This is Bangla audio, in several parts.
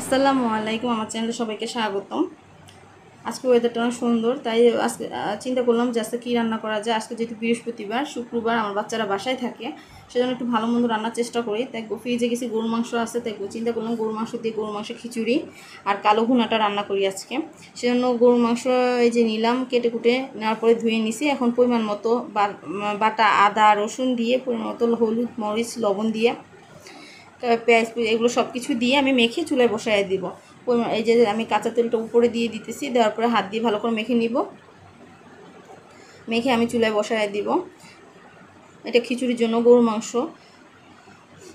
আসসালামু আলাইকুম, আমার চ্যানেলে সবাইকে স্বাগতম। আজকে ওয়েদারটা অনেক সুন্দর, তাই আজকে চিন্তা করলাম যে আজকে কী রান্না করা যায়। আজকে যেহেতু বৃহস্পতিবার, শুক্রবার আমার বাচ্চারা বাসায় থাকে, সেজন্য একটু ভালো মন্দ রান্নার চেষ্টা করি। তাই ফ্রিজে কিছু গরুর মাংস আছে, তাই চিন্তা করলাম গরুর মাংস দিয়ে গরুর মাংস খিচুড়ি আর কালো ভুনাটা রান্না করি আজকে। সেজন্য গরুর মাংস এই যে নিলাম, কেটে কুটে নেওয়ার পরে ধুয়ে নিছি। এখন পরিমাণ মতো বাটা আদা রসুন দিয়ে, পরিমাণ মতো হলুদ মরিচ লবণ দিয়ে, পেঁয়াজ এগুলো সব কিছু দিয়ে আমি মেখে চুলায় বসাই দিব। এই যে আমি কাঁচা তেলটা উপরে দিয়ে দিতেছি, দেওয়ার পরে হাত দিয়ে ভালো করে মেখে নিব। মেখে আমি চুলায় বসাই দিব। এটা খিচুড়ির জন্য গরুর মাংস।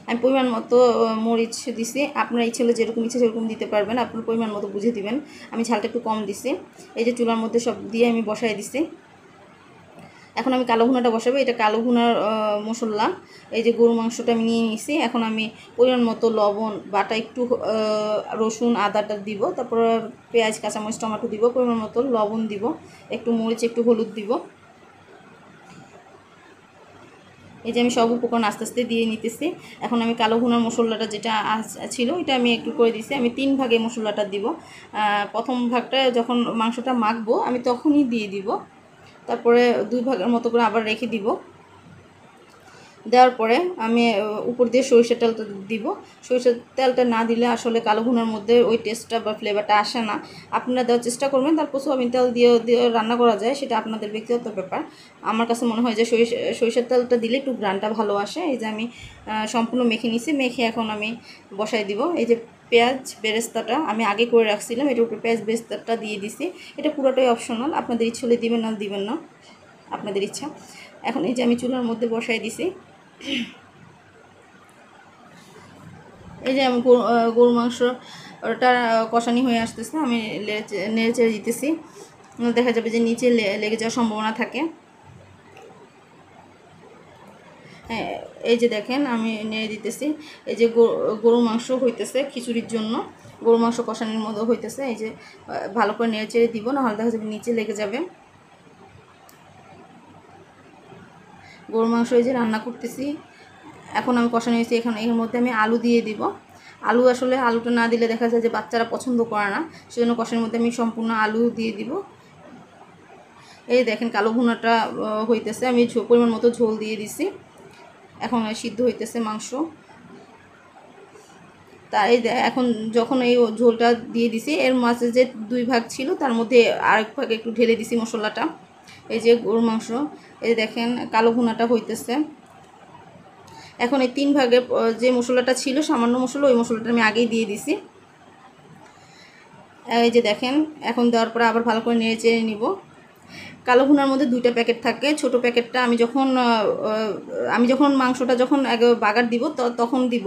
আমি পরিমাণ মতো মরিচ দিছি, আপনার ইচ্ছে হলে যেরকম ইচ্ছে সেরকম দিতে পারবেন, আপনার পরিমাণ মতো বুঝে দিবেন। আমি ঝালটা একটু কম দিছি। এই যে চুলার মধ্যে সব দিয়ে আমি বসাই দিছি। এখন আমি কালো ভুনাটা বসাবো। এটা কালো ভুনার মশলা। এই যে গরু মাংসটা আমি নিয়ে নিয়েছি। এখন আমি পরিমাণ মতো লবণ, বাটা একটু রসুন আদাটা দিব, তারপর পেঁয়াজ কাঁচামরিচ টমেটো দিব, পরিমাণ মতো লবণ দিব, একটু মরিচ একটু হলুদ দিব। এই যে আমি সব উপকরণ আস্তে আস্তে দিয়ে নিতেছি। এখন আমি কালো ভুনার মশলাটা যেটা ছিল এটা আমি একটু করে দিছি। আমি 3 ভাগে মশলাটা দিব। প্রথম ভাগটা যখন মাংসটা মাখবো আমি তখনই দিয়ে দিব, তারপরে 2 ভাগের মতো করে আবার রেখে দিব। দেওয়ার পরে আমি উপর দিয়ে সরিষার তেলটা দিব। সরিষার তেলটা না দিলে আসলে কালো ভুনার মধ্যে ওই টেস্টটা বা ফ্লেভারটা আসে না। আপনারা দেওয়ার চেষ্টা করবেন। তারপর সোয়াবিন তেল দিয়ে রান্না করা যায়, সেটা আপনাদের ব্যক্তিগত ব্যাপার। আমার কাছে মনে হয় যে সরিষার তেলটা দিলে একটু গ্রানটা ভালো আসে। এই যে আমি সম্পূর্ণ মেখে নিছি। মেখে এখন আমি বসাই দিব। এই যে পেঁয়াজ বেরেস্তাটা আমি আগে করে রাখছিলাম, এটার উপরে পেঁয়াজ বেরেস্তাটা দিয়ে দিছি। এটা পুরোটাই অপশনাল, আপনাদের ইচ্ছে হলে দিবেন না আপনাদের ইচ্ছা। এখন এই যে আমি চুলার মধ্যে বসাই দিছি। এই যে আমি গরু মাংসটা কষানি হয়ে আসতেছে, আমি নেড়ে চেড়ে দিতেছি। দেখা যাবে যে নিচে লেগে যাওয়ার সম্ভাবনা থাকে। এই যে দেখেন আমি নেড়ে দিতেছি। এই যে গরু মাংস হইতেছে খিচুড়ির জন্য, গরু মাংস কষানির মতো হইতেছে। এই যে ভালো করে নেড়ে চেড়ে দিব, নাহলে দেখা যাবে নিচে লেগে যাবে। গরু মাংস এই যে রান্না করতেছি, এখন আমি কষানো হয়েছি। এর মধ্যে আমি আলু দিয়ে দিব। আলুটা না দিলে দেখা যায় যে বাচ্চারা পছন্দ করে না, সেজন্য কষানোর মধ্যে আমি সম্পূর্ণ আলু দিয়ে দিব। এই দেখেন কালো ভুনাটা হইতেছে, আমি পরিমাণ মতো ঝোল দিয়ে দিছি। এখন সিদ্ধ হইতেছে মাংস। তাই এখন যখন এই ঝোলটা দিয়ে দিছি, এর মাঝে যে 2 ভাগ ছিল তার মধ্যে আরেক ভাগ একটু ঢেলে দিছি মশলাটা। এই যে গরুর মাংস, এই দেখেন কালো ভুনাটা হইতেছে। এখন এই 3 ভাগের যে মশলাটা ছিল, সামান্য মশলা, ওই মশলাটা আমি আগেই দিয়ে দিছি। এই যে দেখেন, এখন দেওয়ার পরে আবার ভালো করে নেড়ে চেড়ে নিব। কালো ভুনার মধ্যে 2টা প্যাকেট থাকে। ছোট প্যাকেটটা আমি যখন মাংসটা বাগার দিব তখন দিব,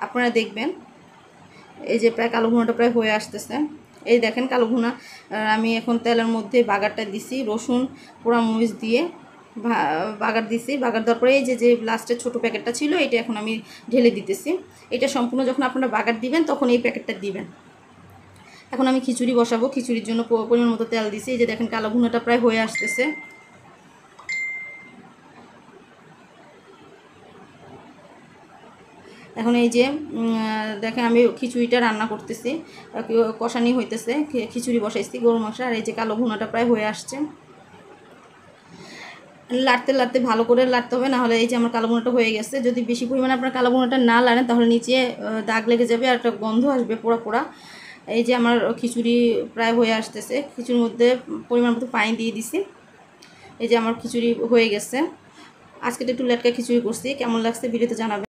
আপনারা দেখবেন। এই যে প্রায় কালো ভুনাটা প্রায় হয়ে আসতেছে। এই দেখেন কালো ভুনা আমি এখন তেলের মধ্যে বাগারটা দিছি, রসুন পোড়া মরিচ দিয়ে বাগার দিছি। বাগার দেওয়ার পরে এই যে লাস্টের ছোটো প্যাকেটটা ছিল, এটা এখন আমি ঢেলে দিতেছি। এটা সম্পূর্ণ যখন আপনারা বাগার দিবেন তখন এই প্যাকেটটা দিবেন। এখন আমি খিচুড়ি বসাবো। খিচুড়ির জন্য পরিমাণ মতো তেল দিছি। এই যে দেখেন কালো ভুনাটা প্রায় হয়ে আসতেছে। এখন এই যে দেখেন আমি খিচুড়িটা রান্না করতেছি, কষানি হইতেছে, খিচুড়ি বসাইছি গরু মাংস। আর এই যে কালো ভুনাটা প্রায় হয়ে আসছে। লাড়তে ভালো করে লাড়তে হবে, নাহলে এই যে আমার কালো ভুনাটা হয়ে গেছে। যদি বেশি পরিমাণে আপনার কালো ভুনাটা না লাড়েন তাহলে নিচে দাগ লেগে যাবে আর একটা গন্ধ আসবে পোড়া পোড়া। এই যে আমার খিচুড়ি প্রায় হয়ে আসতেছে। খিচুড়ির মধ্যে পরিমাণ মতো পানি দিয়ে দিছি। এই যে আমার খিচুড়ি হয়ে গেছে। আজকে একটু লেটকা খিচুড়ি করছি, কেমন লাগছে ভিডিওতে জানাবেন।